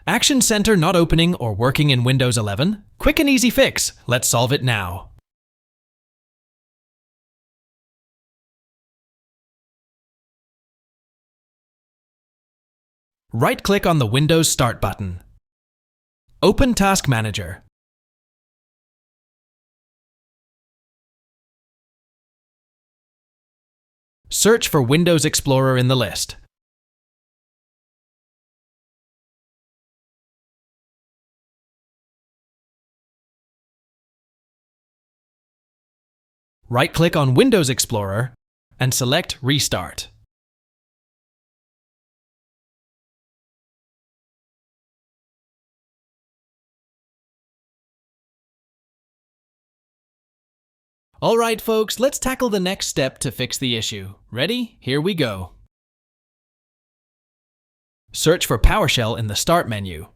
Action Center not opening or working in Windows 11? Quick and easy fix. Let's solve it now. Right-click on the Windows Start button. Open Task Manager. Search for Windows Explorer in the list. Right-click on Windows Explorer and select Restart. Alright folks, let's tackle the next step to fix the issue. Ready? Here we go. Search for PowerShell in the Start menu.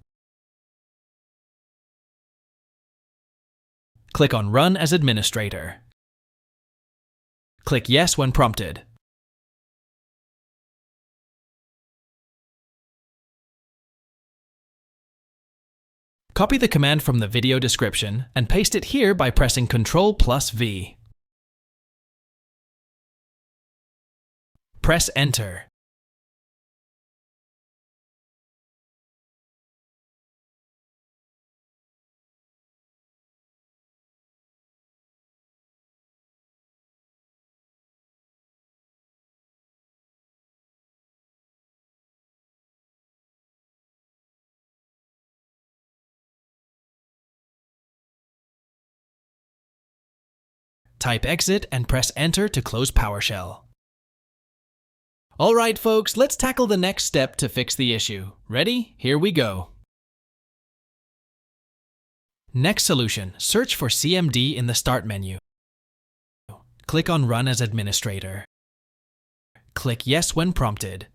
Click on Run as Administrator. Click Yes when prompted. Copy the command from the video description and paste it here by pressing Ctrl+V. Press Enter. Type Exit and press Enter to close PowerShell. Alright folks, let's tackle the next step to fix the issue. Ready? Here we go. Next solution, search for CMD in the Start menu. Click on Run as Administrator. Click Yes when prompted.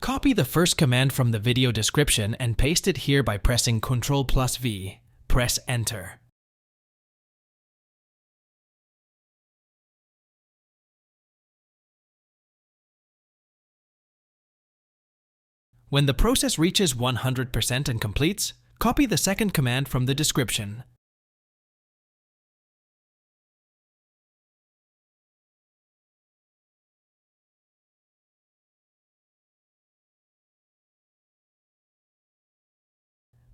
Copy the first command from the video description and paste it here by pressing Ctrl+V. Press Enter. When the process reaches 100% and completes, copy the second command from the description.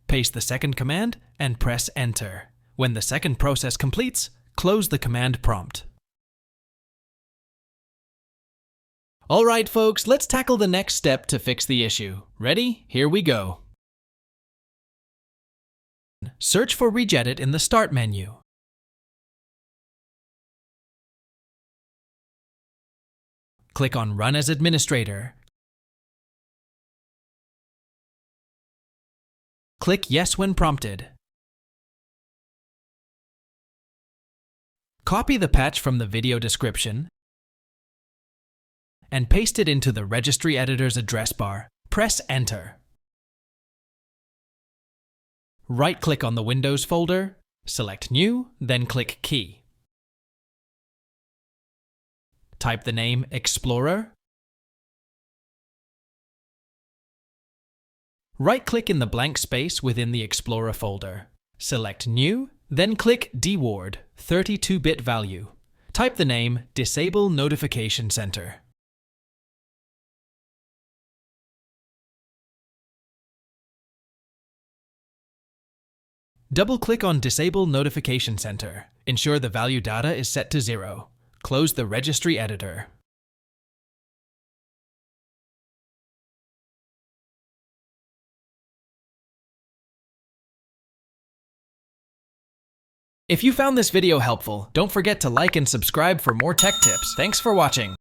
Paste the second command and press Enter. When the second process completes, close the command prompt. Alright folks, let's tackle the next step to fix the issue. Ready? Here we go. Search for Regedit in the Start menu. Click on Run as Administrator. Click Yes when prompted. Copy the patch from the video description and paste it into the registry editor's address bar. Press Enter. Right-click on the Windows folder, select New, then click Key. Type the name Explorer. Right-click in the blank space within the Explorer folder. Select New, then click DWARD, 32-bit value. Type the name Disable Notification Center. Double-click on Disable Notification Center. Ensure the value data is set to 0. Close the registry editor. If you found this video helpful, don't forget to like and subscribe for more tech tips. Thanks for watching.